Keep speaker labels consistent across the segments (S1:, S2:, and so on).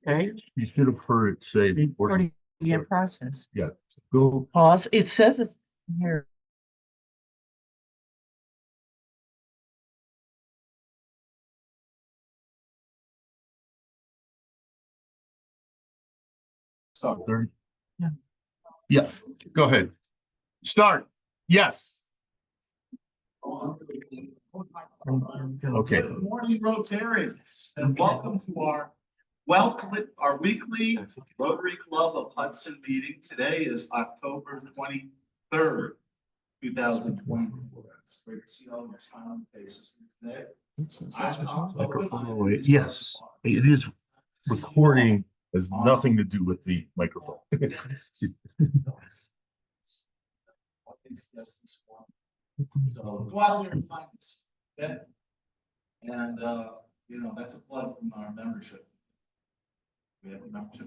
S1: Okay,
S2: You should have heard it say.
S1: recording in process.
S2: Yeah, go.
S1: Pause. It says it's here.
S2: Start 30.
S1: Yeah.
S2: Yeah, go ahead. Start. Yes. Okay.
S3: Good morning, Rotarians, and welcome to our weekly Rotary Club of Hudson meeting. Today is October 23rd, 2024. It's great to see all your smiling faces today.
S2: Microphone. Yes, it is recording. Has nothing to do with the microphone.
S3: So go out there and find us. Okay? And that's a plug from our membership. We have a membership.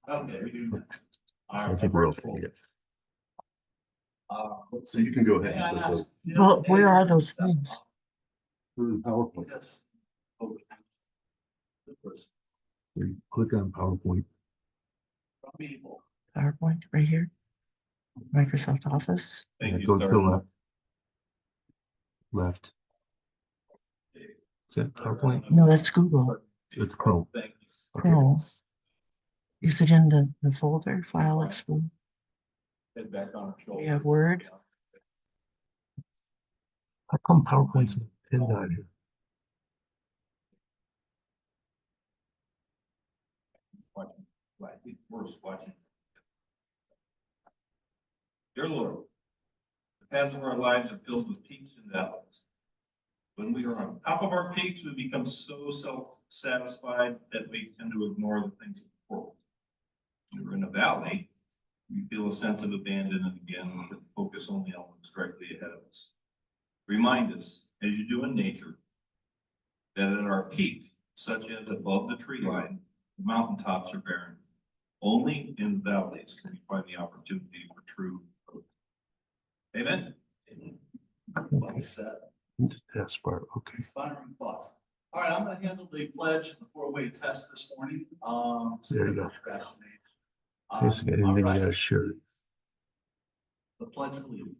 S3: Okay, we do.
S2: I think we're okay. So you can go ahead.
S1: Well, where are those things?
S2: PowerPoint.
S3: Yes.
S2: You click on PowerPoint.
S1: PowerPoint right here. Microsoft Office.
S2: And go to the left. Left. Is that PowerPoint?
S1: No, that's Google.
S2: It's Chrome. Okay.
S1: No. Is it in the folder file explorer? We have Word.
S2: How come PowerPoint's pinned on here?
S4: Watching. Dear Lord, the paths of our lives are filled with peaks and valleys. When we are on top of our peaks, we become so self-satisfied that we tend to ignore the things of the world. When we're in a valley, we feel a sense of abandonment again and focus on the elements directly ahead of us. Remind us, as you do in nature, that at our peak, such as above the tree line, the mountaintops are barren. Only in the valleys can we find the opportunity for true growth. Amen.
S3: Well said.
S2: Test part. Okay.
S3: Inspiring thoughts. All right, I'm going to handle the pledge and the four-way test this morning.
S2: There you go.
S3: Basically,
S2: Anything you gotta share.
S3: The Pledge of Allegiance.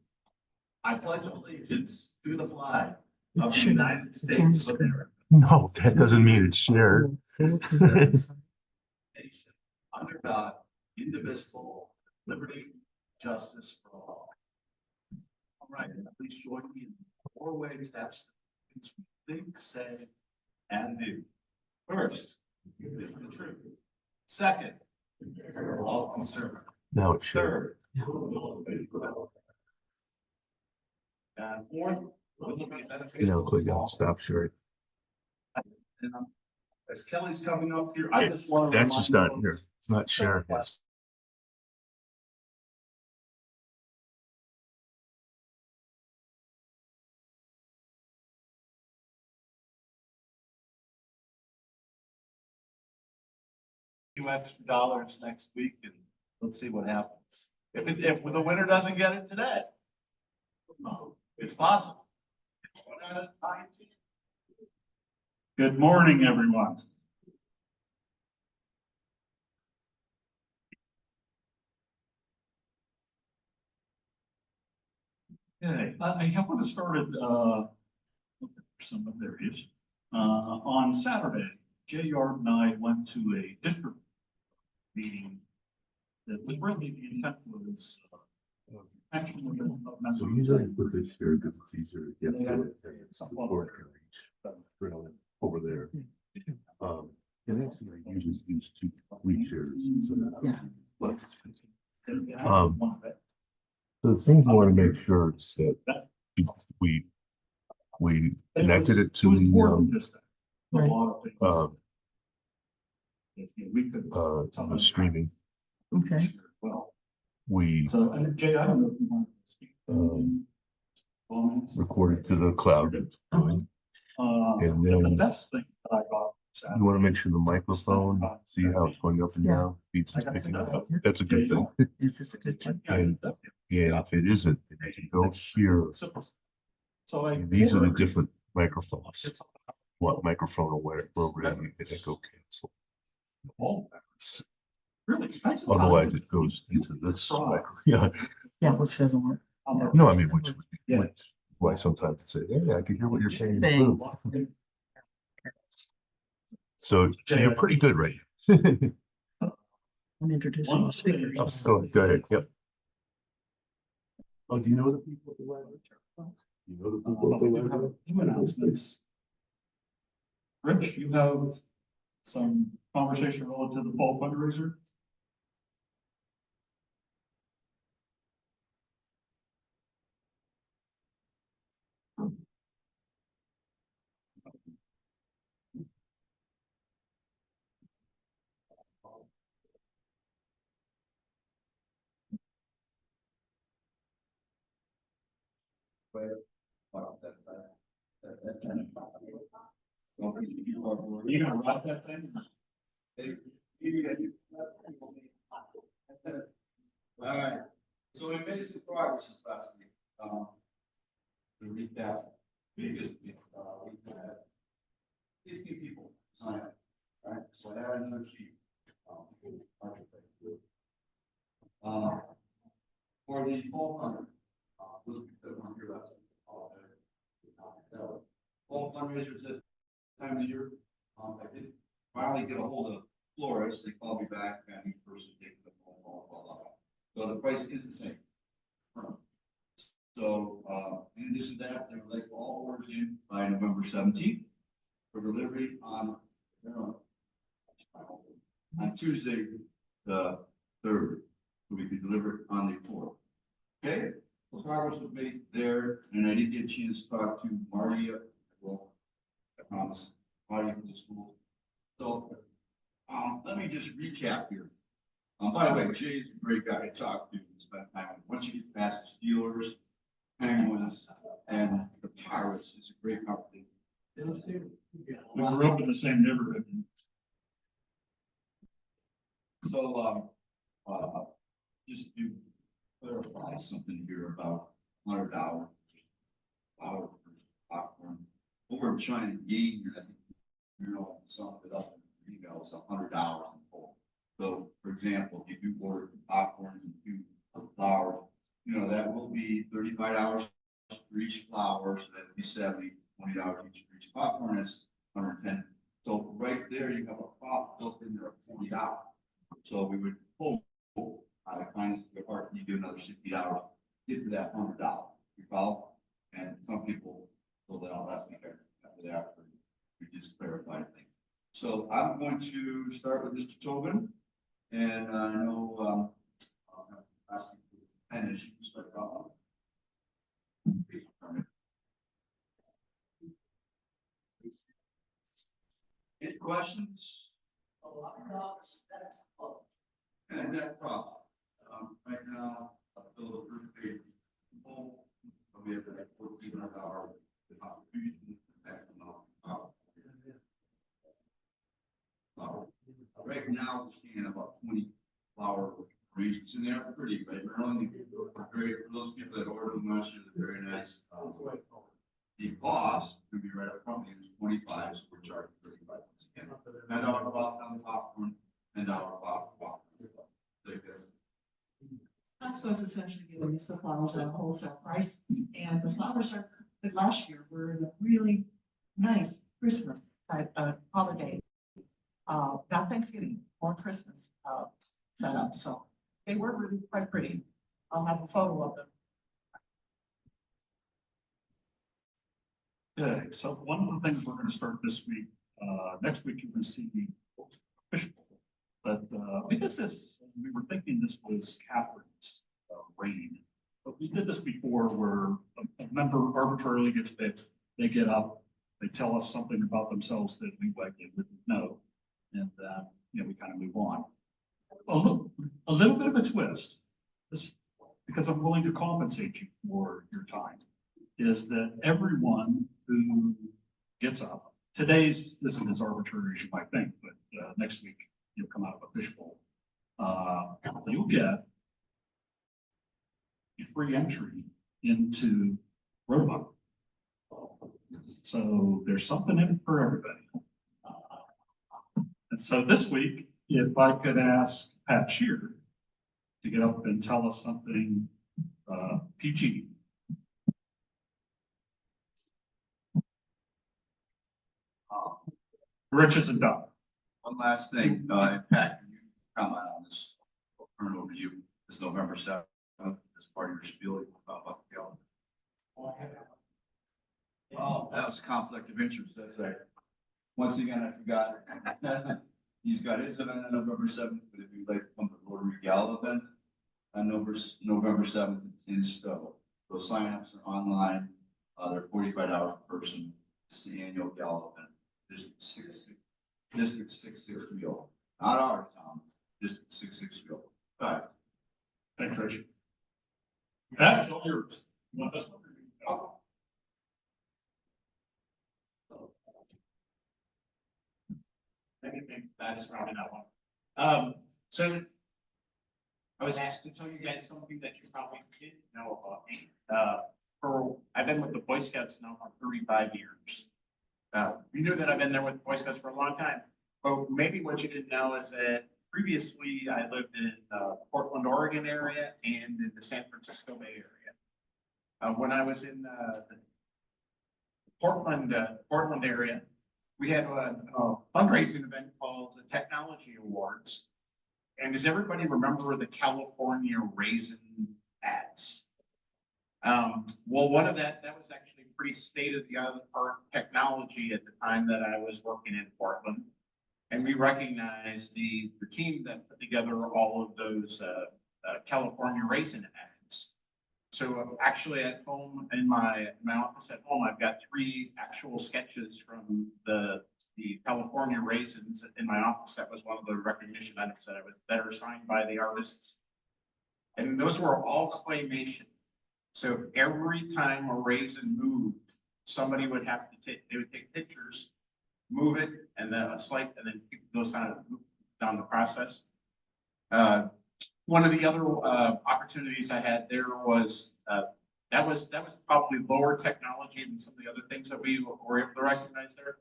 S3: I pledge allegiance to the flag of the
S1: Sure.
S3: United
S1: It's on
S3: States
S1: the
S3: of
S1: screen.
S3: America,
S2: No, that doesn't mean it's shared.
S3: nation under God, indivisible, liberty, justice for all. All right, please join me in the four-way test. Things we think, say, and do. First, is the truth. Second, we're all concerned.
S2: Now it's shared.
S3: Third, and fourth,
S2: You know, click on stop sharing.
S3: And, as Kelly's coming up here, I just want to.
S2: That's just not here. It's not sharing. Yes.
S3: Few extra dollars next week and let's see what happens. If the winner doesn't get it today, it's possible.
S5: Good morning, everyone. Okay, I want to start at there he is. On Saturday, Jay Yard and I went to a district meeting that was really the intent was action within of
S2: So usually I put this here because it's easier to get to it. The board can reach over there. And actually I usually use two chairs. So the things I want to make sure is that we connected it to the streaming.
S1: Okay.
S2: We
S5: Jay, I don't know if you want to speak.
S2: recorded to the cloud. And then
S5: the best thing that I got.
S2: You want to make sure the microphone, see how it's going up and down, beats is picking it up. That's a good thing.
S1: Is this a good thing?
S2: And yeah, if it isn't, then you can go here. And these are the different microphones. What microphone aware program you can go cancel.
S5: all of that. Really expensive.
S2: Otherwise it goes into this.
S5: Right.
S2: Yeah,
S1: Yeah, which doesn't work.
S2: no, I mean, which,
S5: Yeah.
S2: which, why sometimes say, hey, I can hear what you're saying.
S1: Saying.
S2: So you're pretty good, right?
S1: I'm introducing the speakers.
S2: Oh, go ahead, yep. Oh, do you know the people at the library? You know the people at
S5: We
S2: the
S5: do have
S2: library?
S5: a few announcements. Rich, you have some conversation relative to the fall fundraiser? Are you gonna write that thing?
S3: All right, so we made some progress this last week. To recap, biggest, we had 60 people sign up, right? So I added another sheet. For the fall fund, those that weren't here last week, fall fundraisers this time of year. I did finally get a hold of Flores. They called me back, and each person taking the phone call, blah, blah, blah. So the price is the same. So, in addition to that, they would like all orders in by November 17th for delivery on Tuesday, the 3rd. So we could deliver it on the 4th. Okay, well, progress was made there, and I did get a chance to talk to Marty, well, I promise, Marty from the school. So, let me just recap here. By the way, Jay's a great guy to talk to, spend time with. Once you get past the Steelers, Penguins, and the Pirates, it's a great company.
S5: We grew up in the same neighborhood.
S3: So, just to clarify something here about $100 for popcorn. What we're trying to gain here, I think, sum it up in email, is $100 in total. So, for example, if you do order popcorn and 2 flowers, that will be $35 for each flower, so that would be $70, $20 each for each popcorn, that's $110. So right there, you have a profit built in there of $40. So we would hope, out of kindness of your heart, you give another $60, get to that $100. You follow? And some people fill that out last week after that, we just clarified things. So I'm going to start with Mr. Tobin, and I know, ask you to finish, start off. Any questions? And net profit. Right now, Bill, the first page, full, we have like $1,400 contribution. Right now, we're seeing about 20 flower arrangements in there, pretty, right? Maryland, very, for those people that ordered them last year, they're very nice. The cost would be right up front, it's 25, so we're charging 35. $10 off on the popcorn, $10 off.
S6: Costco's essentially giving us the flowers at a wholesale price, and the flowers are, last year were in a really nice Christmas type of holiday. Not Thanksgiving or Christmas, set up, so they were really quite pretty. I'll have a photo of them.
S5: Okay, so one of the things we're gonna start this week, next week you're gonna see the fishbowl. But, we did this, we were thinking this was Catherine's reign. But we did this before where a member arbitrarily gets picked, they get up, they tell us something about themselves that we likely wouldn't know. And, we kind of move on. A little bit of a twist, this, because I'm willing to compensate you for your time, is that everyone who gets up, today's isn't as arbitrary as you might think, but next week you'll come out of a fishbowl. You'll get a free entry into Rotary. So there's something in it for everybody. And so this week, if I could ask Pat Shear to get up and tell us something, PG. Riches and Doug.
S7: One last thing, Pat, can you comment on this current overview, this November 7th, as part of your spiel about the calendar? Oh, that was a conflict of interest, that's right. Once again, I forgot. He's got his event on November 7th, but if you'd like to come to the Rotary Gala event on November 7th, it's in Stowe. Those signups are online, they're $45 per person. It's the annual gala event. District 660, not our town, District 660. Right.
S5: Thanks, Richard. Pat, it's all yours. You want this one?
S8: Anything, that is probably not one. So I was asked to tell you guys something that you probably didn't know about me. I've been with the Boy Scouts now for 35 years. You knew that I've been there with the Boy Scouts for a long time, but maybe what you didn't know is that previously I lived in Portland, Oregon area and in the San Francisco Bay Area. When I was in the Portland area, we had a fundraising event called the Technology Awards. And does everybody remember the California Raisin ads? Well, one of that was actually pretty state-of-the-art technology at the time that I was working in Portland. And we recognized the team that put together all of those California Raisin ads. So actually at home, in my office at home, I've got 3 actual sketches from the California Raisins in my office. That was one of the recognition items that are signed by the artists. And those were all claymation. So every time a raisin moved, somebody would have to take pictures, move it, and then a slight, and then keep those down the process. One of the other opportunities I had there was that was probably lower technology than some of the other things that we were able to recognize there.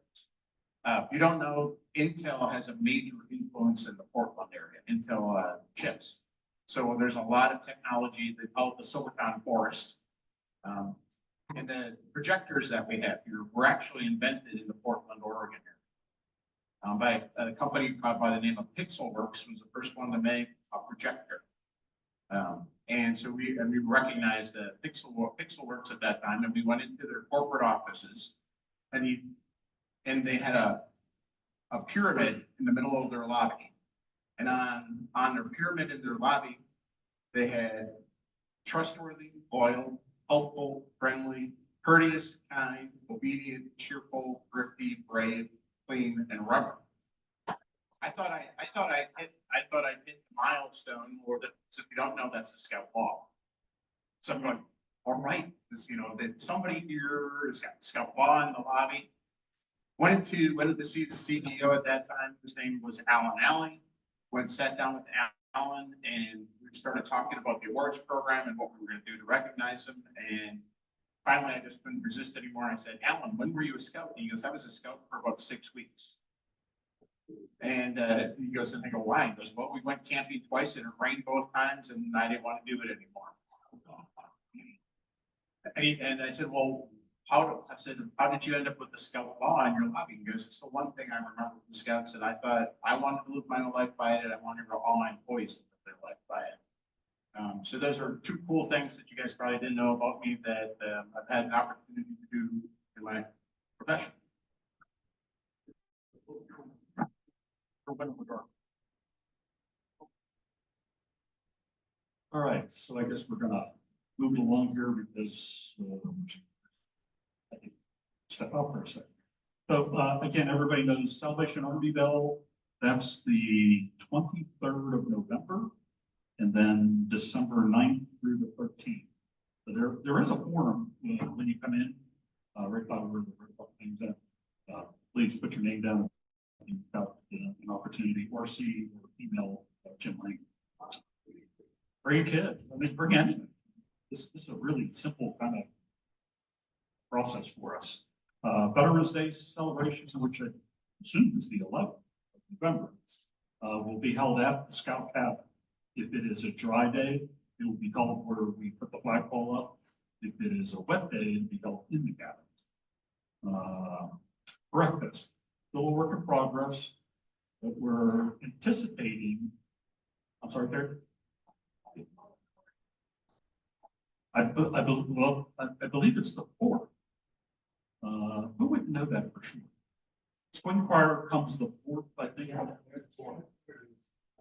S8: If you don't know, Intel has a major influence in the Portland area, Intel chips. So there's a lot of technology, they call it the Silicon Forest. And the projectors that we have here were actually invented in the Portland, Oregon area. By a company by the name of Pixelworks, was the first one to make a projector. And so we recognized Pixelworks at that time, and we went into their corporate offices, and they had a pyramid in the middle of their lobby. And on their pyramid in their lobby, they had trustworthy, loyal, helpful, friendly, courteous, kind, obedient, cheerful, thrifty, brave, clean, and reverent. I thought I hit the milestone, or that, if you don't know, that's the Scout Law. So I'm going, all right, that somebody here has got Scout Law in the lobby. Went to see the CEO at that time. His name was Alan Alley. Sat down with Alan, and we started talking about the awards program and what we were going to do to recognize them. And finally, I just couldn't resist anymore. I said, Alan, when were you a scout? And he goes, I was a scout for about 6 weeks. And he goes, and I go, why? He goes, well, we went camping twice and it rained both times, and I didn't want to do it anymore. And I said, well, how did you end up with the Scout Law in your lobby? He goes, it's the one thing I remember from Scouts, and I thought I wanted to live my own life by it, and I wanted all my employees to live their life by it. So those are 2 cool things that you guys probably didn't know about me that I've had an opportunity to do in my profession.
S5: All right, so I guess we're gonna move along here because I can step up for a second. So again, everybody knows Salvation Army Bell. That's the 23rd of November, and then December 9th through the 13th. So there is a forum when you come in, right by where the things at. Please put your name down. You've got an opportunity, or see or email Jim Lane. Bring a kid. I mean, bring anyone. This is a really simple kind of process for us. Veterans Day celebrations, which I assume is the 11th of November. will be held at the Scout Cabin. If it is a dry day, it will be held where we put the flagpole up. If it is a wet day, it'll be held in the cabin. Breakfast, still a work in progress, but we're anticipating, I'm sorry, Terry? I believe it's the 4th. Who would know that for sure? Spring choir comes the 4th, I think.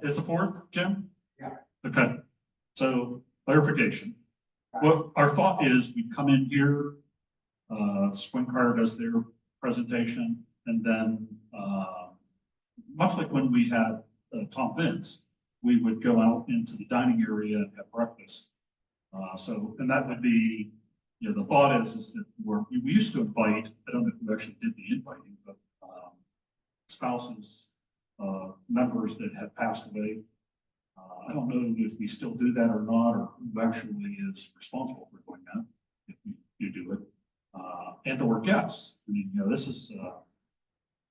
S5: It's the 4th, Jim?
S8: Yeah.
S5: Okay, so clarification. What our thought is, we come in here, spring choir does their presentation, and then, much like when we had Tom Vince, we would go out into the dining area and have breakfast. And that would be, you know, the thought is that we used to invite, I don't know who actually did the inviting, but spouses, members that have passed away. I don't know if we still do that or not, or who actually is responsible for doing that, if you do it, and or guests. I mean, you know, this is,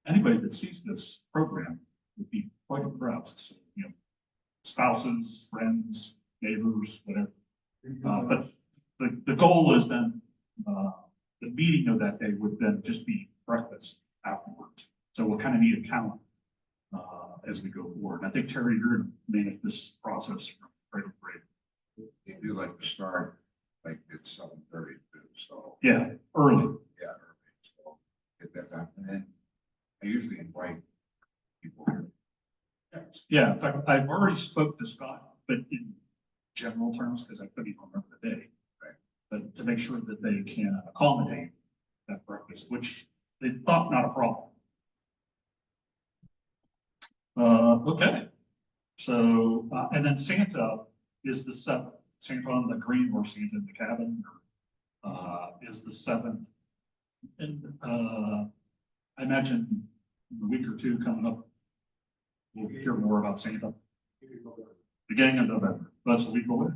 S5: anybody that sees this program would be quite impressed. So, you know, spouses, friends, neighbors, whatever. But the goal is then, the meeting of that day would then just be breakfast afterwards. So we'll kind of need a calendar as we go forward. And I think, Terry, you're going to manage this process from cradle to grave.
S9: You do like to start like at 7:30 too, so.
S5: Yeah, early.
S9: Yeah, early, so get that done, and then I usually invite people here.
S5: Yeah, in fact, I've already spoke to Scott, but in general terms, because I couldn't even remember the day.
S9: Right.
S5: But to make sure that they can accommodate that breakfast, which they thought not a problem. Okay, so, and then Santa is the 7th. Santa on the green or Santa in the cabin is the 7th. And I imagine in a week or two coming up, we'll hear more about Santa. Beginning of November, that's a week away.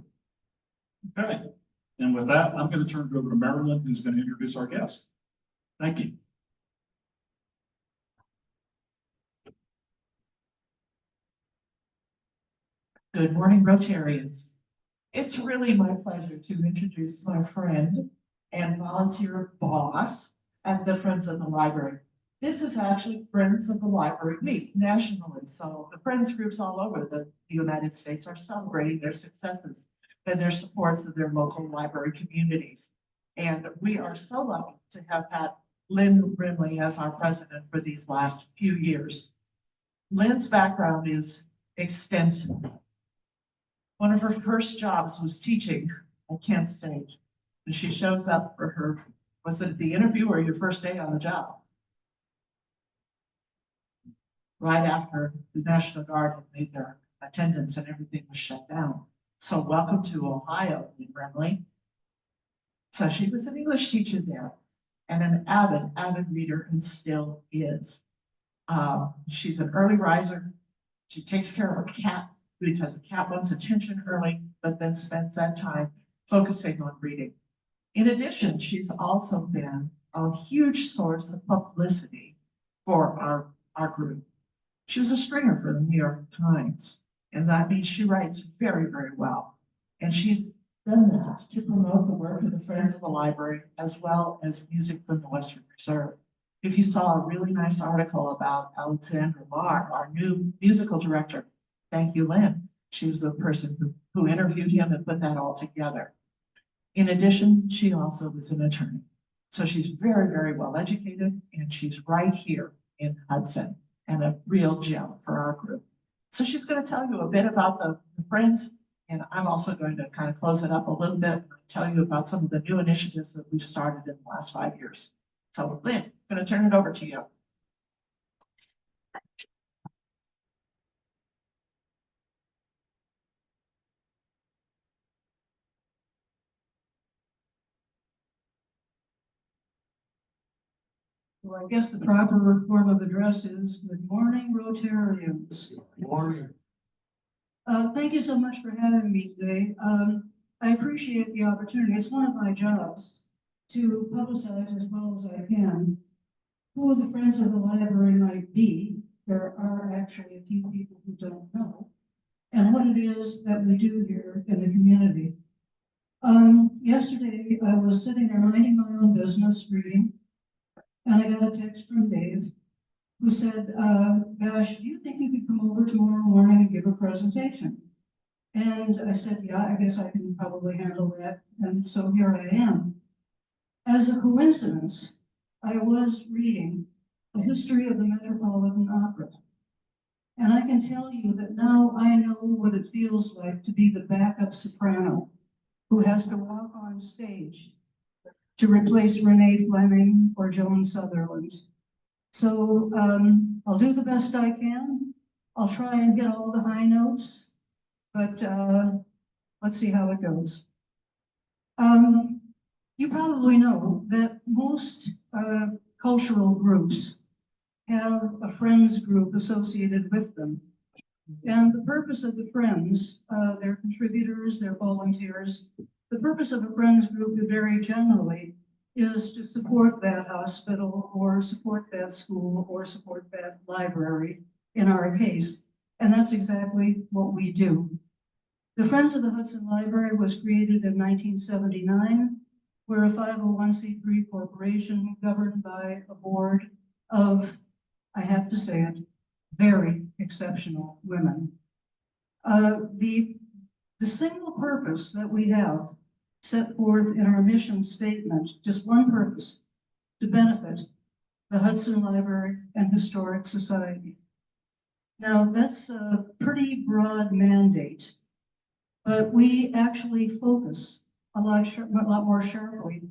S5: Okay, and with that, I'm going to turn it over to Marilyn, who's going to introduce our guest. Thank you.
S6: Good morning, Rotarians. It's really my pleasure to introduce my friend and volunteer boss at the Friends of the Library. This is actually Friends of the Library Week nationally. So the Friends groups all over the United States are celebrating their successes and their supports of their local library communities. And we are so lucky to have had Lynn Brimley as our president for these last few years. Lynn's background is extensive. One of her first jobs was teaching at Kent State. And she shows up for her, was it the interview or your first day on the job? Right after the National Guard had made their attendance and everything was shut down. So welcome to Ohio, Lynn Brimley. So she was an English teacher there and an avid reader and still is. She's an early riser. She takes care of her cat because the cat wants attention early, but then spends that time focusing on reading. In addition, she's also been a huge source of publicity for our group. She was a stringer for the New York Times, and that means she writes very, very well. And she's done that to promote the work of the Friends of the Library, as well as music from the Western Reserve. If you saw a really nice article about Alexander Marr, our new musical director, thank you, Lynn. She was the person who interviewed him and put that all together. In addition, she also was an attorney. So she's very, very well educated, and she's right here in Hudson and a real gem for our group. So she's going to tell you a bit about the Friends, and I'm also going to kind of close it up a little bit and tell you about some of the new initiatives that we've started in the last 5 years. So Lynn, I'm going to turn it over to you.
S10: Well, I guess the proper form of address is good morning, Rotarians.
S2: Good morning.
S10: Thank you so much for having me today. I appreciate the opportunity. It's one of my jobs to publicize as well as I can who the Friends of the Library might be there are actually a few people who don't know, and what it is that we do here in the community. Yesterday, I was sitting there minding my own business, reading, and I got a text from Dave who said, gosh, do you think you could come over tomorrow morning and give a presentation? And I said, yeah, I guess I can probably handle that. And so here I am. As a coincidence, I was reading the history of the Metropolitan Opera. And I can tell you that now I know what it feels like to be the backup soprano who has to walk on stage to replace Renee Fleming or Joan Sutherland. So I'll do the best I can. I'll try and get all the high notes, but let's see how it goes. You probably know that most cultural groups have a friends group associated with them. And the purpose of the friends, their contributors, their volunteers, the purpose of a friends group very generally is to support that hospital or support that school or support that library in our case. And that's exactly what we do. The Friends of the Hudson Library was created in 1979. We're a 501c3 corporation governed by a board of, I have to say it, very exceptional women. The single purpose that we have set forth in our mission statement, just one purpose, to benefit the Hudson Library and Historic Society. Now, that's a pretty broad mandate, but we actually focus a lot more sharply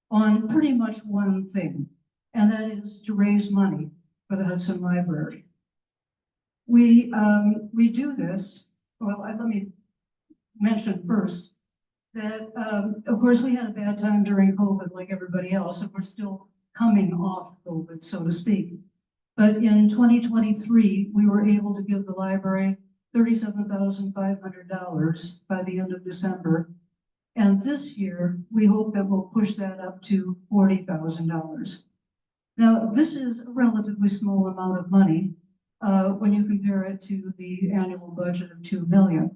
S10: on pretty much one thing, and that is to raise money for the Hudson Library. We do this, well, let me mention first that, of course, we had a bad time during COVID like everybody else, and we're still coming off COVID, so to speak. But in 2023, we were able to give the library $37,500 by the end of December. And this year, we hope that we'll push that up to $40,000. Now, this is a relatively small amount of money when you compare it to the annual budget of $2 million.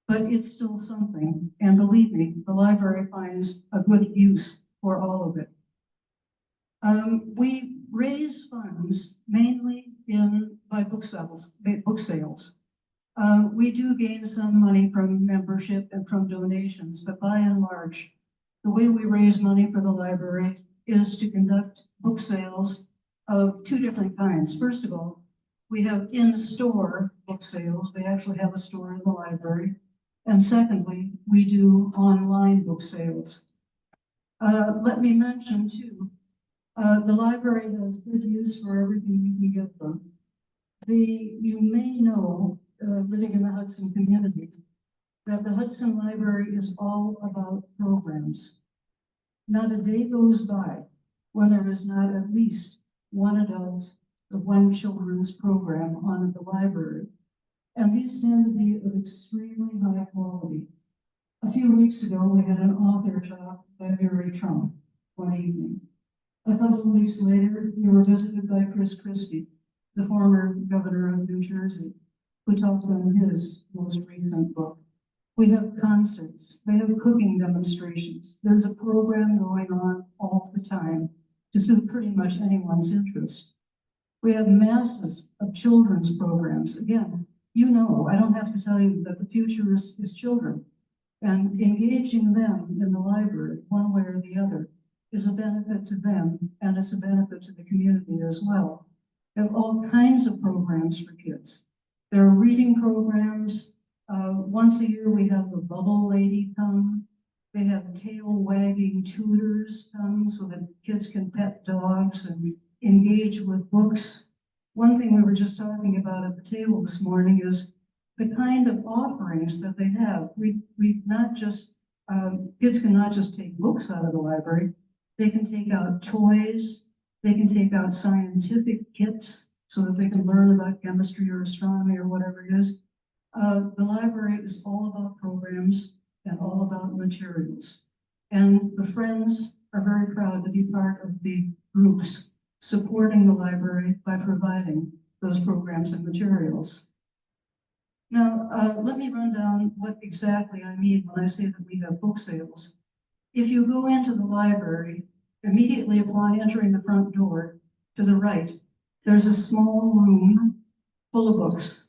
S10: But it's still something, and believe me, the library finds a good use for all of it. We raise funds mainly by book sales. We do gain some money from membership and from donations, but by and large, the way we raise money for the library is to conduct book sales of two different kinds. First of all, we have in-store book sales. We actually have a store in the library. And secondly, we do online book sales. Let me mention too, the library has good use for everything you can give them. You may know, living in the Hudson community, that the Hudson Library is all about programs. Not a day goes by when there is not at least one adult or one children's program on at the library. And these tend to be of extremely high quality. A few weeks ago, we had an author talk by Mary Trump one evening. A couple of weeks later, we were visited by Chris Christie, the former governor of New Jersey, who talked on his most recent book. We have concerts, we have cooking demonstrations. There's a program going on all the time to suit pretty much anyone's interest. We have masses of children's programs. Again, you know, I don't have to tell you that the future is children, and engaging them in the library one way or the other is a benefit to them, and it's a benefit to the community as well. We have all kinds of programs for kids. There are reading programs. Once a year, we have the bubble lady come. They have tail-wagging tutors come so that kids can pet dogs and engage with books. One thing we were just talking about at the table this morning is the kind of offerings that they have. Kids can not just take books out of the library, they can take out toys, they can take out scientific kits so that they can learn about chemistry or astronomy or whatever it is. The library is all about programs and all about materials. And the Friends are very proud to be part of the groups supporting the library by providing those programs and materials. Now, let me run down what exactly I mean when I say that we have book sales. If you go into the library, immediately upon entering the front door to the right, there's a small room full of books.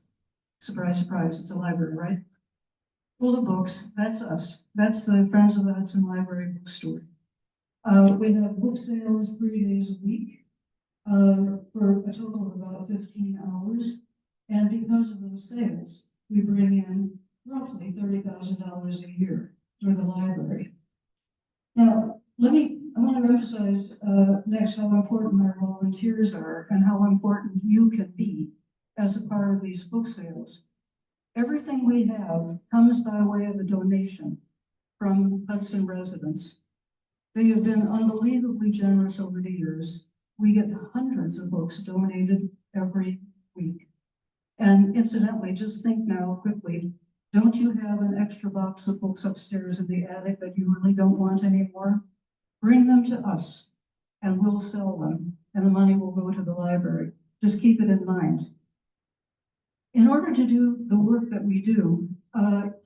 S10: Surprise, surprise, it's a library, right? Full of books, that's us. That's the Friends of the Hudson Library bookstore. We have book sales 3 days a week for a total of about 15 hours. And because of those sales, we bring in roughly $30,000 a year for the library. Now, I want to emphasize next how important our volunteers are and how important you can be as a part of these book sales. Everything we have comes by way of a donation from Hudson residents. They have been unbelievably generous over the years. We get hundreds of books donated every week. And incidentally, just think now quickly, don't you have an extra box of books upstairs in the attic that you really don't want anymore? Bring them to us and we'll sell them and the money will go to the library. Just keep it in mind. In order to do the work that we do,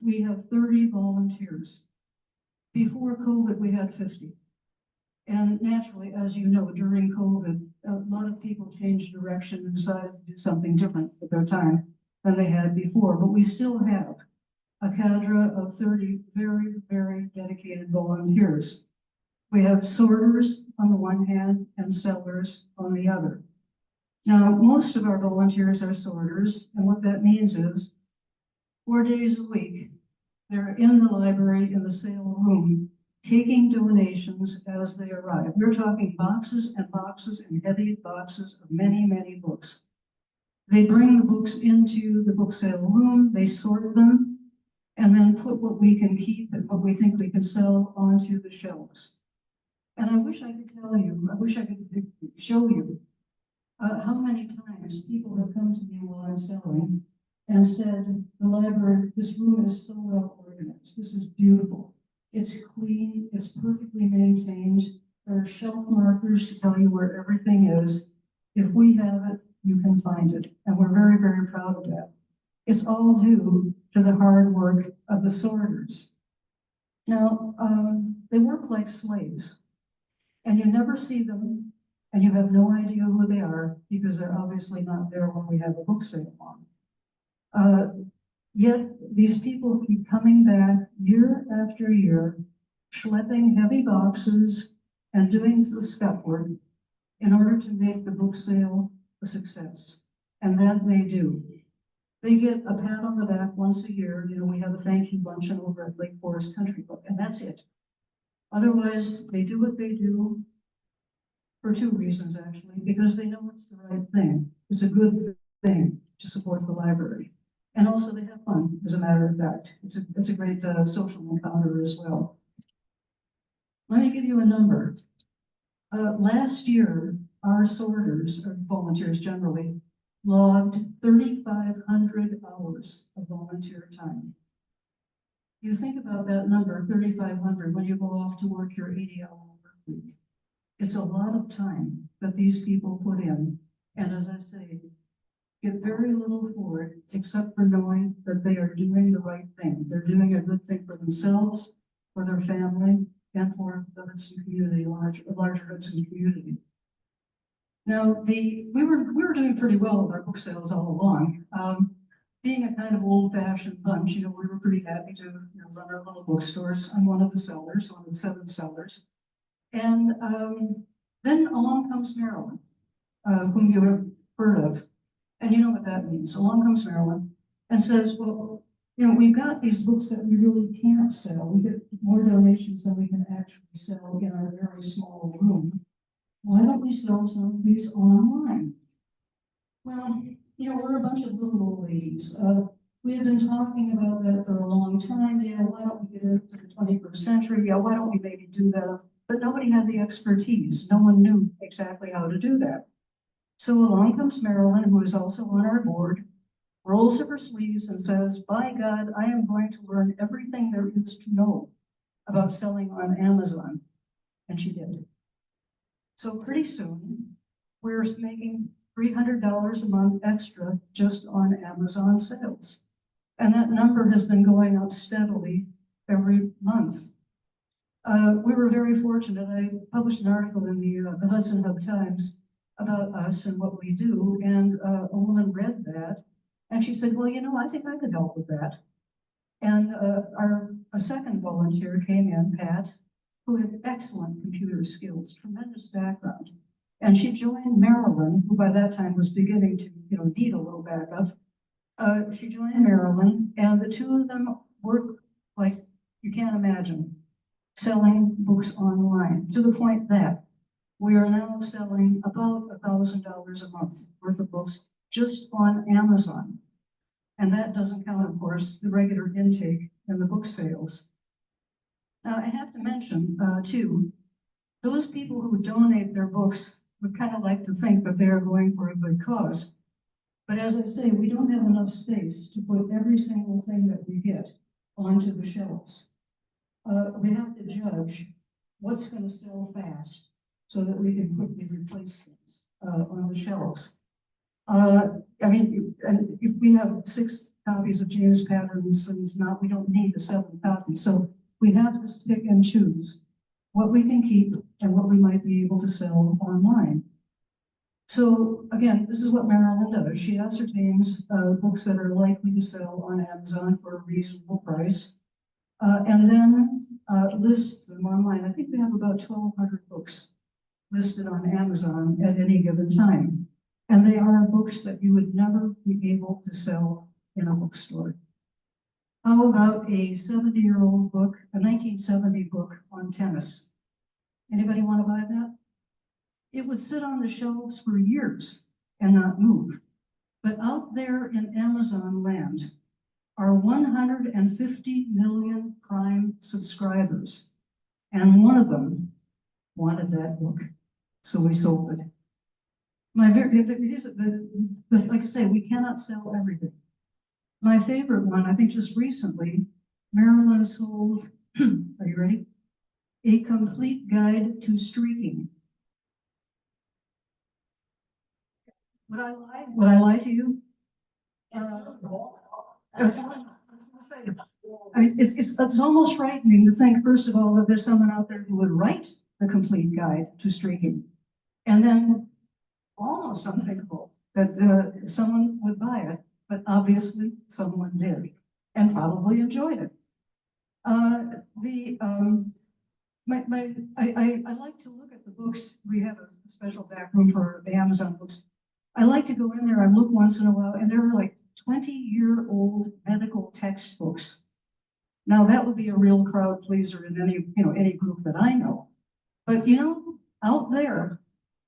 S10: we have 30 volunteers. Before COVID, we had 50. And naturally, as you know, during COVID, a lot of people changed direction and decided to do something different with their time than they had before. But we still have a cadre of 30 very, very dedicated volunteers. We have sorters on the one hand and sellers on the other. Now, most of our volunteers are sorters, and what that means is 4 days a week, they're in the library in the sale room, taking donations as they arrive. We're talking boxes and boxes and heavy boxes of many, many books. They bring the books into the book sale room, they sort them, and then put what we can keep and what we think we can sell onto the shelves. And I wish I could tell you, I wish I could show you how many times people have come to me while I'm selling and said, the library, this room is so well organized. This is beautiful. It's clean, it's perfectly maintained. There are shelf markers to tell you where everything is. If we have it, you can find it. And we're very, very proud of that. It's all due to the hard work of the sorters. Now, they work like slaves. And you never see them, and you have no idea who they are because they're obviously not there when we have a book sale on. Yet these people keep coming back year after year, schlepping heavy boxes and doing the scuff work in order to make the book sale a success. And that they do. They get a pat on the back once a year. You know, we have a thank you luncheon over at Lake Forest Country Club, and that's it. Otherwise, they do what they do for two reasons, actually, because they know it's the right thing. It's a good thing to support the library. And also they have fun, as a matter of fact. It's a great social encounter as well. Let me give you a number. Last year, our sorters, or volunteers generally, logged 3,500 hours of volunteer time. You think about that number, 3,500, when you go off to work your 80-hour work week. It's a lot of time that these people put in. And as I say, get very little for it, except for knowing that they are doing the right thing. They're doing a good thing for themselves, for their family, and for the Hudson community, the larger Hudson community. Now, we were doing pretty well with our book sales all along. Being a kind of old-fashioned bunch, you know, we were pretty happy to run our little bookstores. I'm one of the sellers, one of the 7 sellers. And then along comes Marilyn, whom you have heard of. And you know what that means. Along comes Marilyn and says, well, you know, we've got these books that we really can't sell. We get more donations than we can actually sell in our very small room. Why don't we sell some of these online? Well, you know, we're a bunch of little old ladies. We have been talking about that for a long time. Yeah, why don't we get into the 21st century? Yeah, why don't we maybe do that? But nobody had the expertise. No one knew exactly how to do that. So along comes Marilyn, who is also on our board, rolls up her sleeves and says, by God, I am going to learn everything there is to know about selling on Amazon. And she did. So pretty soon, we're making $300 a month extra just on Amazon sales. And that number has been going up steadily every month. We were very fortunate. I published an article in the Hudson Hub Times about us and what we do, and a woman read that, and she said, well, you know, I think I could help with that. And a second volunteer came in, Pat, who had excellent computer skills, tremendous background. And she joined Marilyn, who by that time was beginning to, need a little backup. She joined Marilyn, and the two of them worked like you can't imagine, selling books online, to the point that we are now selling about $1,000 a month worth of books just on Amazon. And that doesn't count, of course, the regular intake and the book sales. Now, I have to mention, too, those people who donate their books would kind of like to think that they are going for a good cause. But as I say, we don't have enough space to put every single thing that we get onto the shelves. We have to judge what's going to sell fast so that we can quickly replace things on the shelves. If we have 6 copies of James Patterson's, we don't need the 7th copy. So we have to pick and choose what we can keep and what we might be able to sell online. So again, this is what Marilyn does. She ascertains books that are likely to sell on Amazon for a reasonable price, and then lists them online. I think we have about 1,200 books listed on Amazon at any given time. And they are books that you would never be able to sell in a bookstore. How about a 70-year-old book, a 1970 book on tennis? Anybody want to buy that? It would sit on the shelves for years and not move. But out there in Amazon land are 150 million Prime subscribers. And one of them wanted that book, so we sold it. Like I say, we cannot sell everything. My favorite one, I think just recently, Marilyn sold, are you ready? A Complete Guide to Streaking. Would I lie? Would I lie to you? It's almost frightening to think, first of all, that there's someone out there who would write the Complete Guide to Streaking. And then almost unthinkable that someone would buy it, but obviously someone did and probably enjoyed it. I like to look at the books. We have a special back room for the Amazon books. I like to go in there and look once in a while, and there are like 20-year-old medical textbooks. Now that would be a real crowd pleaser in any group that I know. But out there,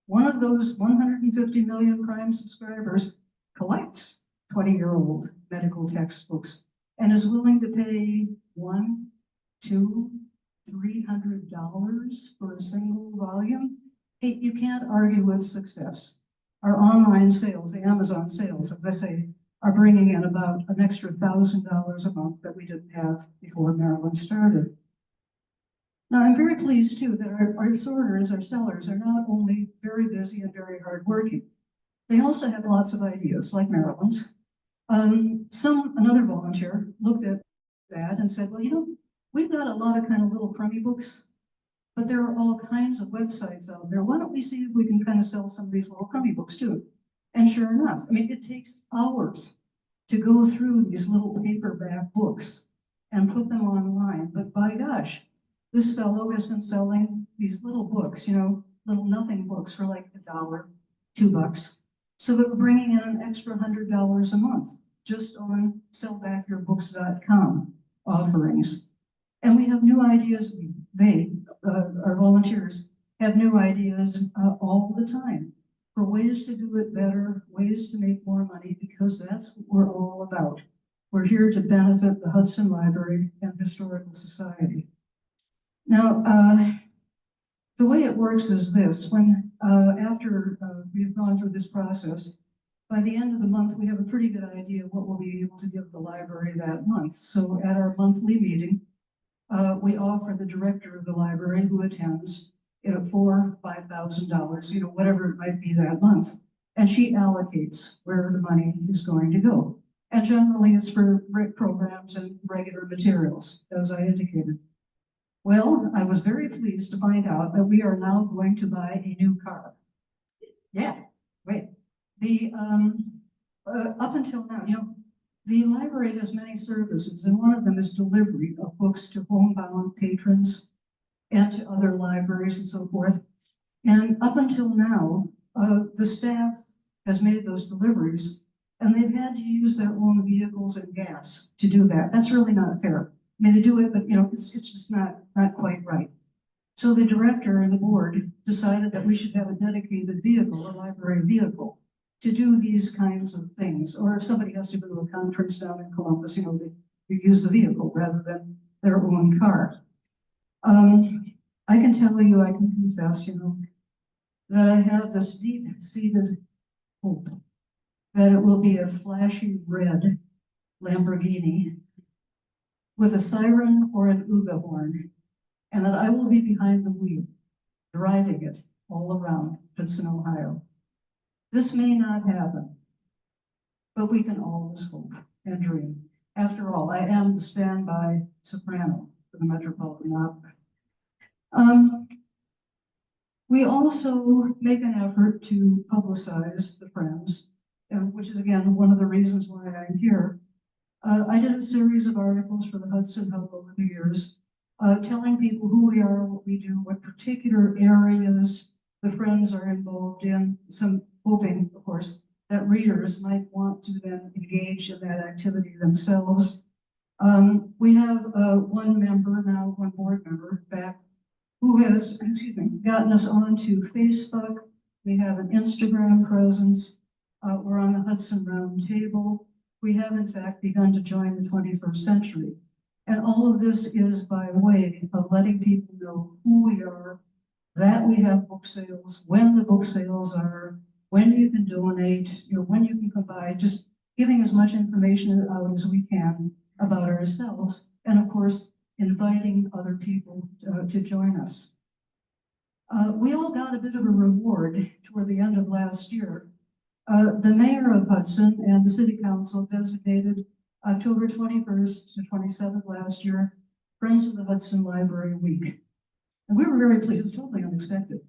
S10: one of those 150 million Prime subscribers collects 20-year-old medical textbooks and is willing to pay $100, $200, $300 for a single volume. You can't argue with success. Our online sales, the Amazon sales, as I say, are bringing in about an extra $1,000 a month that we didn't have before Marilyn started. Now, I'm very pleased, too, that our sorters, our sellers, are not only very busy and very hardworking, they also have lots of ideas, like Marilyn's. Another volunteer looked at that and said, well, we've got a lot of kind of little crummy books, but there are all kinds of websites out there. Why don't we see if we can kind of sell some of these little crummy books, too? And sure enough, it takes hours to go through these little paperback books and put them online. But by gosh, this fellow has been selling these little books, little nothing books for like $1, $2. So that we're bringing in an extra $100 a month just on sellbackyourbooks.com offerings. And we have new ideas. Our volunteers, have new ideas all the time for ways to do it better, ways to make more money, because that's what we're all about. We're here to benefit the Hudson Library and Historical Society. Now, the way it works is this: after we've gone through this process, by the end of the month, we have a pretty good idea of what we'll be able to give the library that month. So at our monthly meeting, we offer the director of the library who attends, $4,000, $5,000, whatever it might be that month. and she allocates where the money is going to go. And generally it's for programs and regular materials, as I indicated. Well, I was very pleased to find out that we are now going to buy a new car. Yeah, wait. Up until now, the library has many services, and one of them is delivery of books to homebound patrons and to other libraries and so forth. And up until now, the staff has made those deliveries, and they've had to use their own vehicles and gas to do that. That's really not fair. I mean, they do it, but it's just not quite right. So the director and the board decided that we should have a dedicated vehicle, a library vehicle, to do these kinds of things. Or if somebody has to go to a conference down in Columbus, they use the vehicle rather than their own car. I can tell you, I can confess, that I have this deep-seated hope that it will be a flashy red Lamborghini with a siren or an Uga horn, and that I will be behind the wheel, driving it all around Hudson, Ohio. This may not happen, but we can always hope and dream. After all, I am the standby soprano for the Metropolitan Opera. We also make an effort to publicize the Friends, which is again one of the reasons why I'm here. I did a series of articles for the Hudson Hub over the years, telling people who we are, what we do, what particular areas the Friends are involved in, some hoping, of course, that readers might want to then engage in that activity themselves. We have one board member back, who has, gotten us onto Facebook. We have an Instagram presence. We're on the Hudson Round Table. We have, in fact, begun to join the 21st century. And all of this is by way of letting people know who we are, that we have book sales, when the book sales are, when you can donate, when you can come by, just giving as much information out as we can about ourselves. And of course, inviting other people to join us. We all got a bit of a reward toward the end of last year. The mayor of Hudson and the city council designated October 21st to 27th last year, Friends of the Hudson Library Week. And we were very pleased. It was totally unexpected.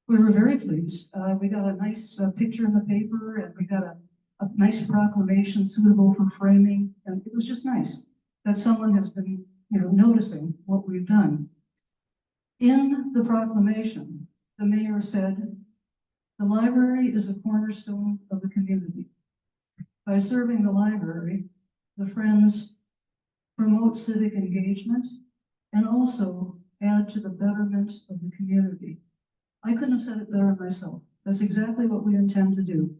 S10: We were very pleased. We got a nice picture in the paper, and we got a nice proclamation suitable for framing. And it was just nice that someone has been, noticing what we've done. In the proclamation, the mayor said, "The library is a cornerstone of the community. By serving the library, the Friends promote civic engagement and also add to the betterment of the community." I couldn't have said it better myself. That's exactly what we intend to do.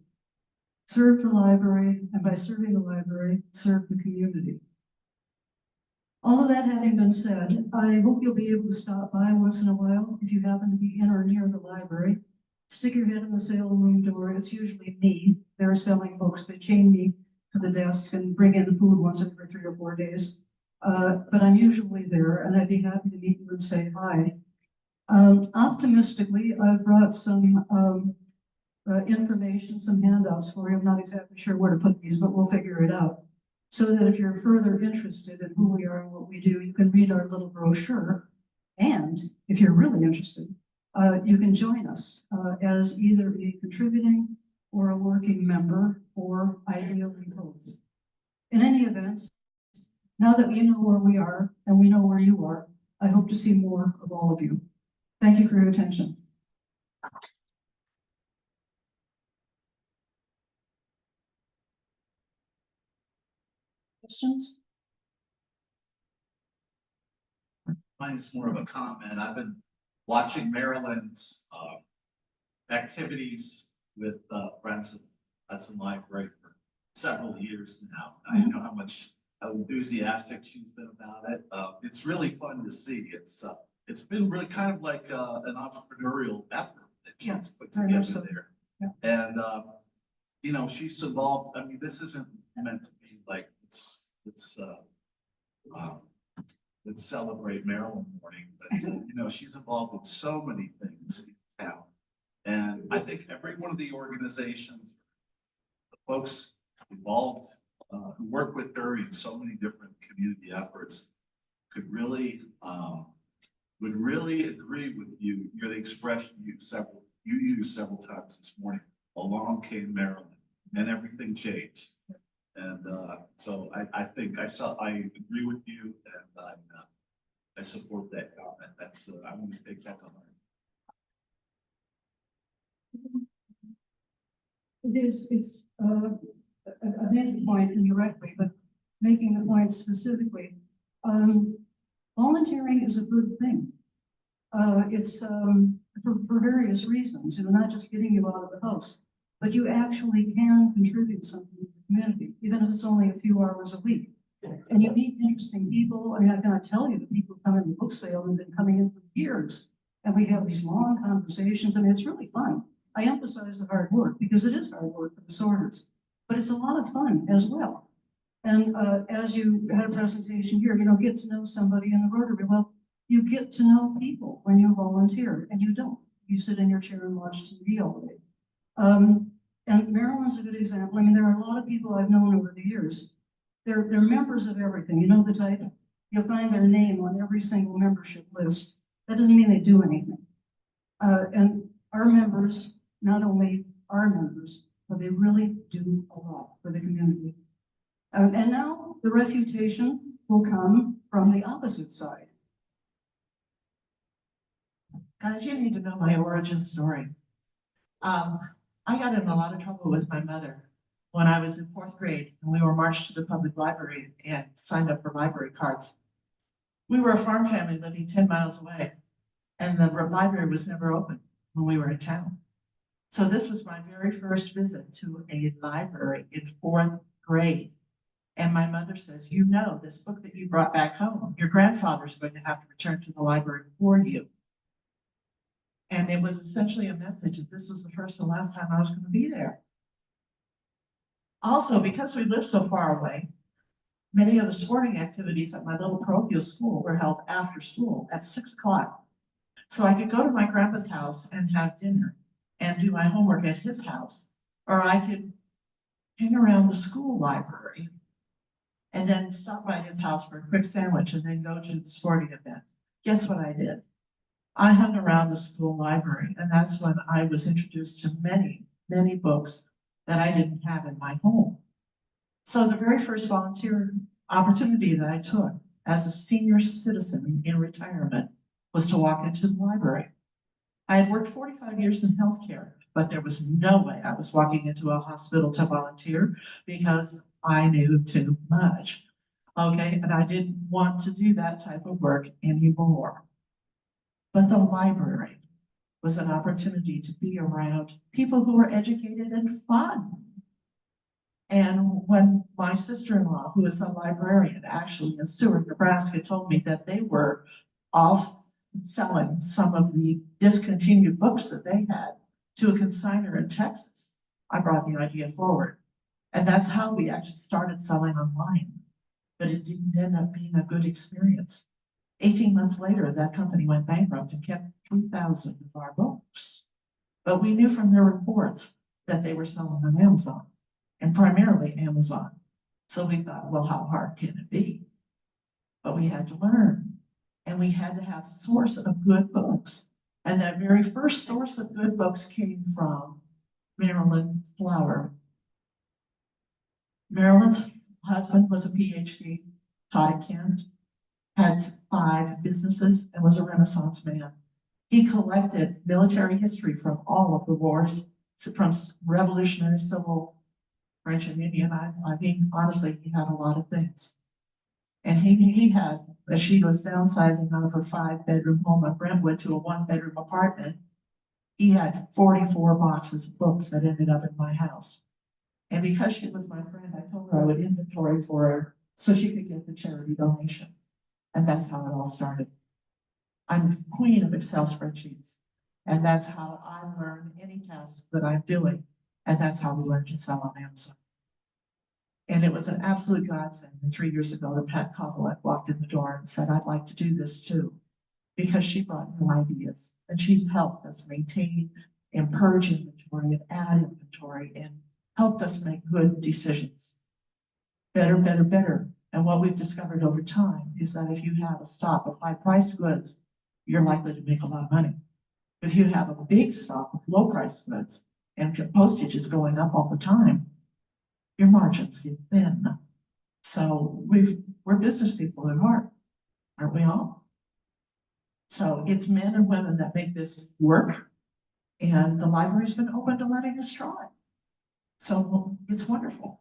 S10: Serve the library, and by serving the library, serve the community. All of that having been said, I hope you'll be able to stop by once in a while if you happen to be in or near the library. Stick your head in the sale room door. It's usually me. They're selling books. They chain me to the desk and bring in food once every 3 or 4 days. But I'm usually there, and I'd be happy to meet you and say hi. Optimistically, I've brought some information, some handouts for you. I'm not exactly sure where to put these, but we'll figure it out. So that if you're further interested in who we are and what we do, you can read our little brochure. And if you're really interested, you can join us as either a contributing or a working member, or ideally both. In any event, now that we know where we are and we know where you are, I hope to see more of all of you. Thank you for your attention. Questions?
S3: Mine is more of a comment. I've been watching Maryland's activities with Friends of Hudson Library for several years now. I know how enthusiastic she's been about it. It's really fun to see. It's been really kind of like an entrepreneurial effort that she's put together there. Yeah. And she's involved. I mean, this isn't meant to be like let's celebrate Maryland morning, but she's involved with so many things in town. And I think every one of the organizations, the folks involved, who work with her in so many different community efforts could really, would really agree with you. You're the expression you used several times this morning. Along came Maryland and everything changed. And so I think I agree with you, and I support that comment. That's I'm going to take that to heart.
S10: It's a made the point indirectly, but making the point specifically, volunteering is a good thing. It's for various reasons, not just getting you out of the house, but you actually can contribute something to the community, even if it's only a few hours a week. And you meet interesting people. I mean, I cannot tell you the people come in the book sale and been coming in for years. And we have these long conversations. I mean, it's really fun. I emphasize the hard work because it is hard work for the sorters, but it's a lot of fun as well. And as you had a presentation here, get to know somebody in the Rotary. Well, you get to know people when you volunteer, and you don't. You sit in your chair and watch TV all day. And Maryland's a good example. I mean, there are a lot of people I've known over the years. They're members of everything. You know the type. You'll find their name on every single membership list. That doesn't mean they do anything. And our members, not only are members, but they really do a lot for the community. And now the refutation will come from the opposite side.
S1: Guys, you need to know my origin story. I got in a lot of trouble with my mother when I was in 4th grade, and we were marched to the public library and signed up for library cards. We were a farm family living 10 miles away, and the library was never open when we were in town. So this was my very first visit to a library in 4th grade. And my mother says, this book that you brought back home, your grandfather's going to have to return to the library for you. And it was essentially a message that this was the first and last time I was going to be there. Also, because we lived so far away, many of the sporting activities at my little parochial school were held after school at 6 o'clock. So I could go to my grandpa's house and have dinner and do my homework at his house, or I could hang around the school library and then stop by his house for a quick sandwich and then go to the sporting event. Guess what I did? I hung around the school library, and that's when I was introduced to many, many books that I didn't have in my home. So the very first volunteer opportunity that I took as a senior citizen in retirement was to walk into the library. I had worked 45 years in healthcare, but there was no way I was walking into a hospital to volunteer because I knew too much. Okay, and I didn't want to do that type of work anymore. But the library was an opportunity to be around people who were educated and fun. And when my sister-in-law, who is a librarian actually in Seward, Nebraska, told me that they were all selling some of the discontinued books that they had to a consignor in Texas, I brought the idea forward. And that's how we actually started selling online. But it didn't end up being a good experience. 18 months later, that company went bankrupt and kept 3,000 of our books. But we knew from their reports that they were selling on Amazon, and primarily Amazon. So we thought, well, how hard can it be? But we had to learn, and we had to have a source of good books. And that very first source of good books came from Marilyn Flower. Marilyn's husband was a PhD, taught at Kent, had 5 businesses, and was a Renaissance man. He collected military history from all of the wars, from Revolutionary, Civil, French and Indian. I mean, honestly, he had a lot of things. And he had, as she was downsizing out of her 5-bedroom home in Brentwood to a 1-bedroom apartment, he had 44 boxes of books that ended up in my house. And because she was my friend, I told her I would inventory for her so she could get the charity donation. And that's how it all started. I'm the queen of Excel spreadsheets. And that's how I learn any tasks that I'm doing. And that's how we learn to sell on Amazon. And it was an absolute godsend. And 3 years ago, that Pat Kovalek walked in the door and said, I'd like to do this too. Because she brought new ideas. And she's helped us maintain and purge inventory and add inventory and helped us make good decisions. Better, better, better. And what we've discovered over time is that if you have a stock of high-priced goods, you're likely to make a lot of money. If you have a big stock of low-priced goods and postage is going up all the time, your margins get thin. So we're business people at heart, aren't we all? So it's men and women that make this work, and the library's been open to letting us try. So it's wonderful.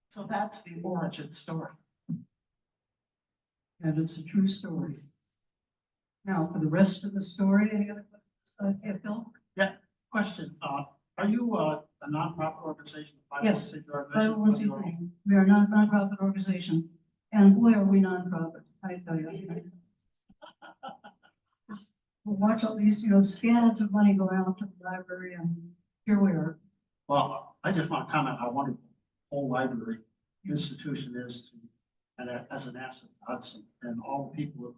S1: So that's the origin story.
S10: And it's a true story. Now, for the rest of the story, any other questions? Yeah, Phil?
S5: Question, are you a nonprofit organization?
S10: Yes,
S5: 501c3?
S10: 501c3. We are a nonprofit organization, and boy, are we nonprofit, I tell you. We watch all these, scads of money go out to the library, and here we are.
S5: Well, I just want to comment how wonderful the whole library institution is to, and as an asset to Hudson, and all the people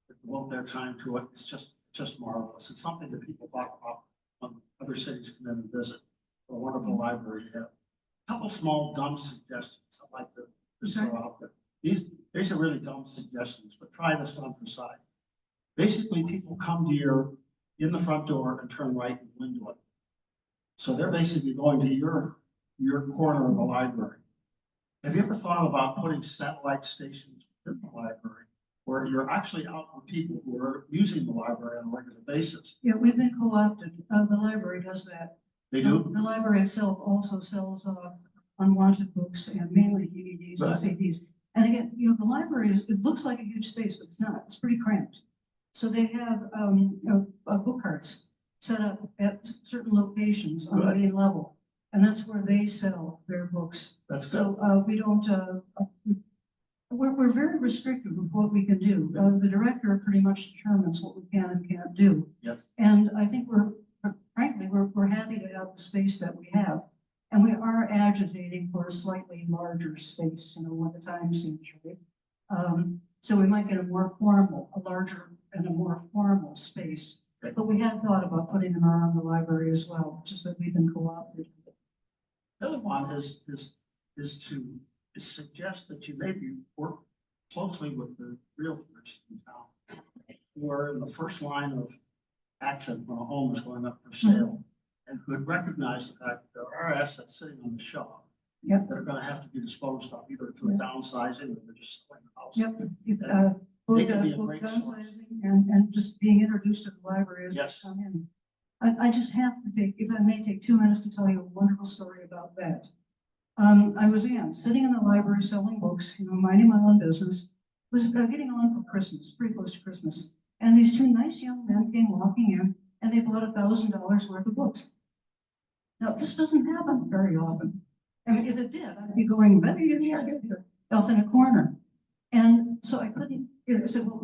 S5: that devote their time to it. It's just marvelous. It's something that people talk about when other cities come in and visit. A wonderful library. A couple small dumb suggestions I'd like to throw out there. These are really dumb suggestions, but try this on for size. Basically, people come to in the front door and turn right and go into it. So they're basically going to your corner of the library. Have you ever thought about putting satellite stations within the library where you're actually out with people who are using the library on a regular basis?
S10: Yeah, we've been co-opted. The library does that.
S5: They do?
S10: The library itself also sells unwanted books and mainly DVDs and
S5: Right.
S10: CDs. And again, the library it looks like a huge space, but it's not. It's pretty cramped. So they have book carts set up at certain locations on the
S5: Good.
S10: main level. And that's where they sell their books.
S5: That's good.
S10: So we don't, we're very restrictive of what we can do. The director pretty much determines what we can and can't do.
S5: Yes.
S10: And I think frankly, we're happy to have the space that we have. And we are agitating for a slightly larger space, when the time seems right. So we might get a larger and a more formal space.
S5: Right.
S10: But we have thought about putting them around the library as well, just that we've been co-opted.
S5: The other one is to suggest that you maybe work closely with the realtors in town, who are in the first line of action when a home is going up for sale, and who would recognize the fact that there are assets sitting on the shelf
S10: Yep.
S5: that are going to have to be disposed of, either through downsizing or they're just selling the house.
S10: Yep.
S5: They can be a
S10: Both
S5: great source.
S10: downsizing and just being introduced to the library as they
S5: Yes.
S10: come in. I just have to if I may take 2 minutes to tell you a wonderful story about that. I was sitting in the library selling books, minding my own business, was getting on for Christmas, pretty close to Christmas. And these two nice young men came walking in and they bought $1,000 worth of books. Now, this doesn't happen very often. I mean, if it did, I'd be going, off in a corner. And so I couldn't, I said, well,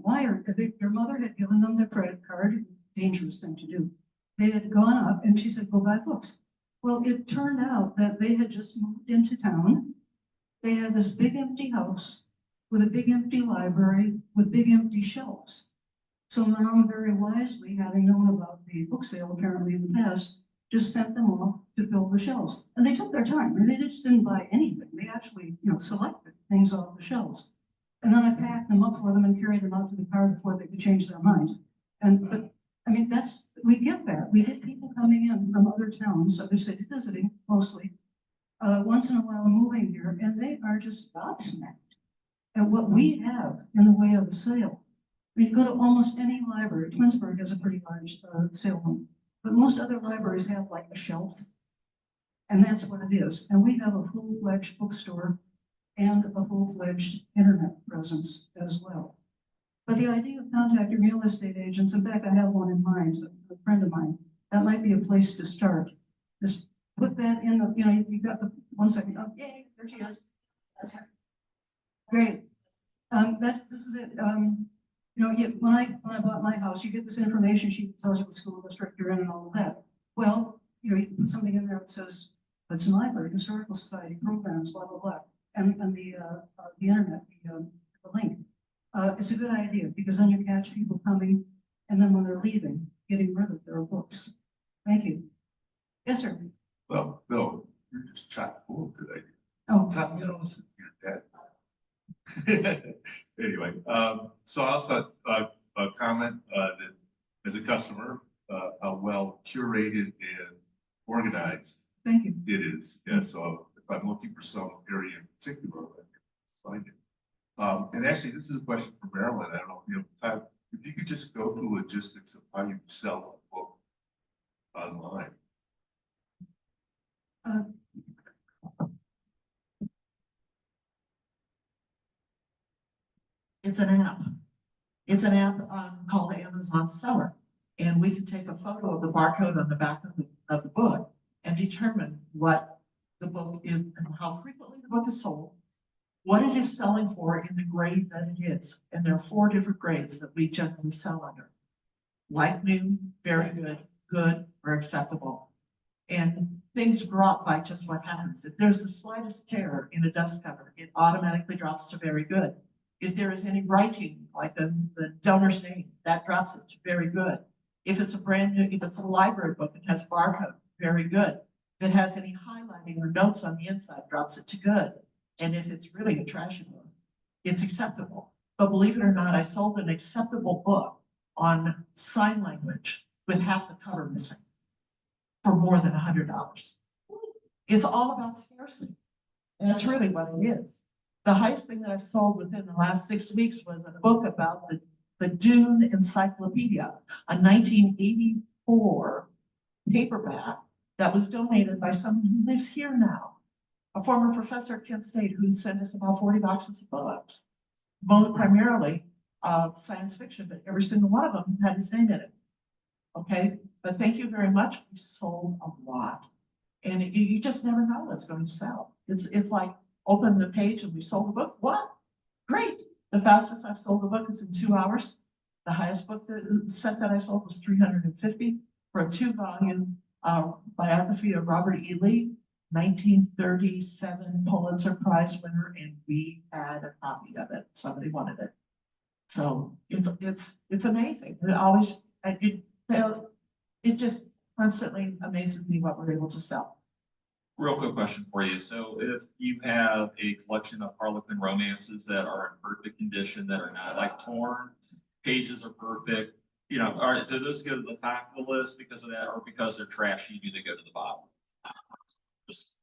S10: why are their mother had given them their credit card, dangerous thing to do. They had gone up and she said, go buy books. Well, it turned out that they had just moved into town. They had this big empty house with a big empty library with big empty shelves. So Mom very wisely, having known about the book sale apparently in the past, just sent them off to fill the shelves. And they took their time. I mean, they just didn't buy anything. They actually, selected things off the shelves. And then I packed them up for them and carried them out to the car before they could change their mind. But I mean, we get that. We get people coming in from other towns, other cities, visiting mostly, once in a while moving here, and they are just gobsmacked at what we have in the way of a sale. I mean, go to almost any library. Twinsburg has a pretty large sale room, but most other libraries have like a shelf, and that's what it is. And we have a full-fledged bookstore and a full-fledged internet presence as well. But the idea of contacting real estate agents, in fact, I have one in mind, a friend of mine, that might be a place to start. Just put that in, you've got the 1 second, oh, yay, there she is. That's her. Great. This is it. When I bought my house, you get this information sheet that tells you what school district you're in and all of that. Well, you put something in there that says Hudson Library, Historical Society programs, blah, blah, blah. And the internet, the link. It's a good idea because then you catch people coming and then when they're leaving, getting rid of their books. Thank you. Yes, sir.
S2: Well, no, you're just chock full today.
S10: Oh,
S2: Tom, you don't listen to your dad. Anyway, so I also had a comment, that as a customer, how well curated and organized
S10: thank you.
S2: it is. Yeah, so if I'm looking for some area in particular, I can find it. And actually, this is a question for Marilyn. I don't know if you have time. If you could just go through logistics of how you sell a book online.
S10: Uh,
S1: It's an app. It's an app called Amazon Seller. And we can take a photo of the barcode on the back of the book and determine what the book is and how frequently the book is sold, what it is selling for in the grade that it is. And there are 4 different grades that we generally sell under. Like new, very good, good, or acceptable. And things drop by just what happens. If there's the slightest tear in a dust cover, it automatically drops to very good. If there is any writing, like the donor's name, that drops it to very good. If it's a brand new, if it's a library book, it has barcode, very good. If it has any highlighting or notes on the inside, drops it to good. And if it's really a trashy book, it's acceptable. But believe it or not, I sold an acceptable book on sign language with half the cover missing for more than $100. It's all about scarcity. And that's really what it is. The highest thing that I've sold within the last 6 weeks was a book about the Dune Encyclopedia, a 1984 paperback that was donated by someone who lives here now, a former professor at Kent State who sent us about 40 boxes of books, primarily science fiction, but every single one of them had his name in it. Okay, but thank you very much. We sold a lot, and you just never know what's going to sell. It's like open the page and we sold the book. What? Great. The fastest I've sold the book is in 2 hours. The highest book set that I sold was 350 for a 2-volume biography of Robert E. Lee, 1937 Pulitzer Prize winner, and we had a copy of it. Somebody wanted it. So it's amazing. It just constantly amazes me what we're able to sell.
S11: Real quick question for you. So if you have a collection of Harlequin romances that are in perfect condition, that are not like torn, pages are perfect, do those go to the top of the list because of that, or because they're trashy, do they go to the bottom?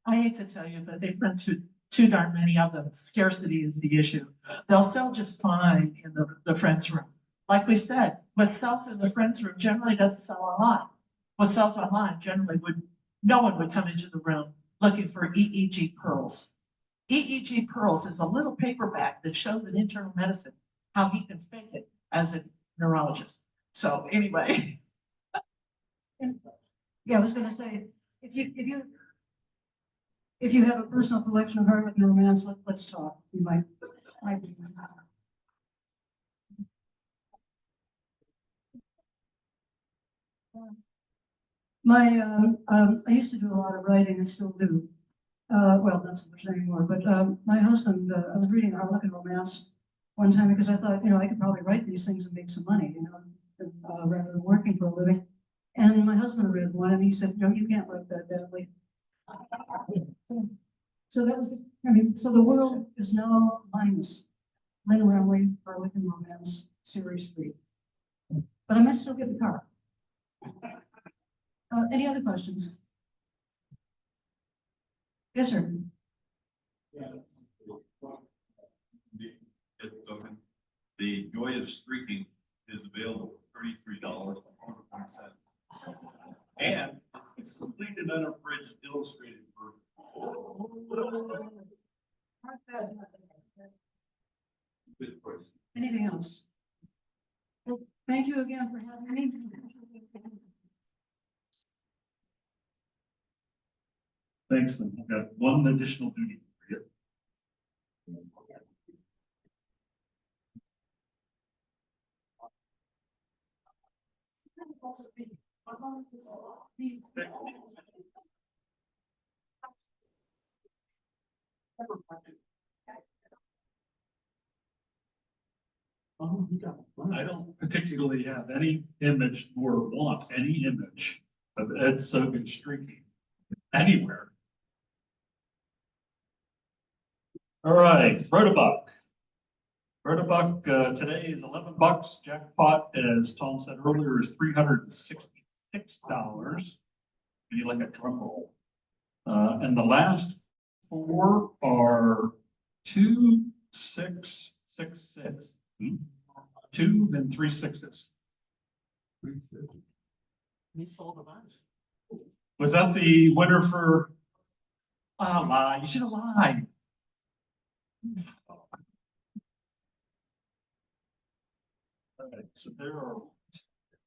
S1: I hate to tell you, but they print too darn many of them. Scarcity is the issue. They'll sell just fine in the friends room. Like we said, what sells in the friends room generally doesn't sell online. What sells online generally no one would come into the room looking for EEG pearls. EEG pearls is a little paperback that shows in internal medicine how he can fake it as a neurologist. So anyway.
S10: Yeah, I was gonna say, if you have a personal collection of Harlequin romance, let's talk. You might be. I used to do a lot of writing and still do. Well, not so much anymore, but my husband, I was reading a Harlequin romance one time because I thought, I could probably write these things and make some money, rather than working for a living. And my husband read one and he said, no, you can't write that badly. So that was, so the world is now minus Lynn Remley, Harlequin Romance, Series 3. But I might still get the car. Any other questions? Yes, sir.
S2: The Joy of Streaking is available for $33.
S5: And it's complete and unabridged illustrated version.
S2: Good question.
S10: Anything else? Well, thank you again for having me.
S5: Thanks, Lynn. I've got one additional duty for you. I don't particularly have any image or want any image of Ed Sogan streaking anywhere. All right, Rotabuck. Rotabuck, today is $11. Jackpot, as Tom said earlier, is $366. You like a drum roll. And the last four are 2666. 2 and 3 6s.
S1: We sold a bunch.
S5: Was that the winner for? Lie. You should have lied. All right, so there are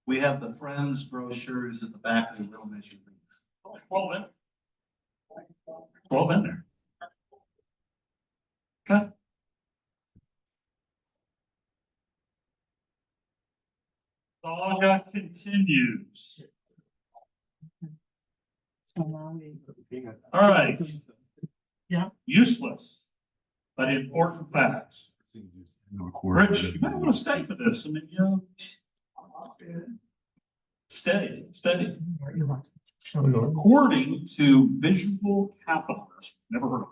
S3: We have the Friends brochures at the back of the room as you leave.
S5: 12 in. 12 in there. Okay. Saga continues.
S1: So now we.
S5: All right.
S1: Yeah.
S5: Useless, but important facts. Rich, you might want to stay for this. I mean, you know, stay. According to Visual Capitalist, never heard of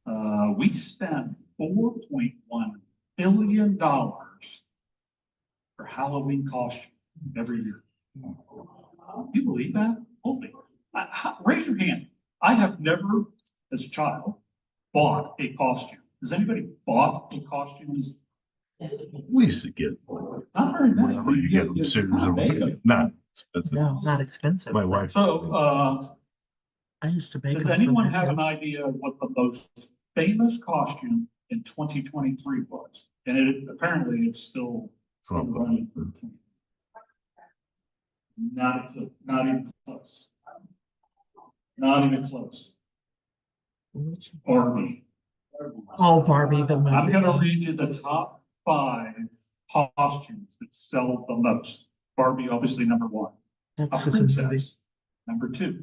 S5: them, we spend $4.1 billion for Halloween costume every year. You believe that? Holy, raise your hand. I have never, as a child, bought a costume. Has anybody bought a costume?
S12: We used to get,
S5: Not very many.
S12: whenever you get them, series of them, not expensive.
S1: No, not expensive.
S12: My wife.
S5: So,
S1: I used to make
S5: does
S1: them. for
S5: anyone
S1: my
S5: have an
S1: kids.
S5: idea of what the most famous costume in 2023 was? And apparently it's still
S12: Trump.
S5: running. Not even close. Not even close. Barbie.
S1: Oh, Barbie, the movie.
S5: I'm gonna read you the top 5 costumes that sell the most. Barbie, obviously, number 1. A
S1: That's just a movie.
S5: princess, number 2.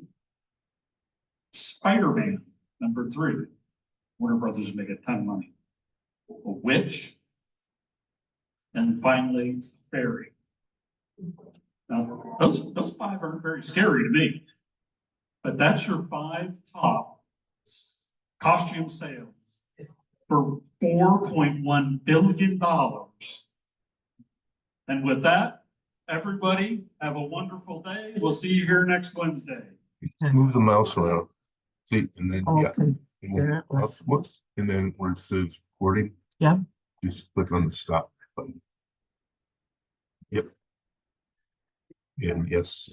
S5: Spider-Man, number 3. Warner Brothers make a ton of money. A witch. And finally, fairy. Now, those 5 aren't very scary to me. But that's your 5 top costume sales for $4.1 billion. And with that, everybody have a wonderful day. We'll see you here next Wednesday.
S12: Move the mouse around. See, and then, yeah.
S1: Okay.
S12: And
S1: There it was.
S12: whoops, and then where it says recording.
S1: Yep.
S12: Just click on the stop button. Yep. And yes.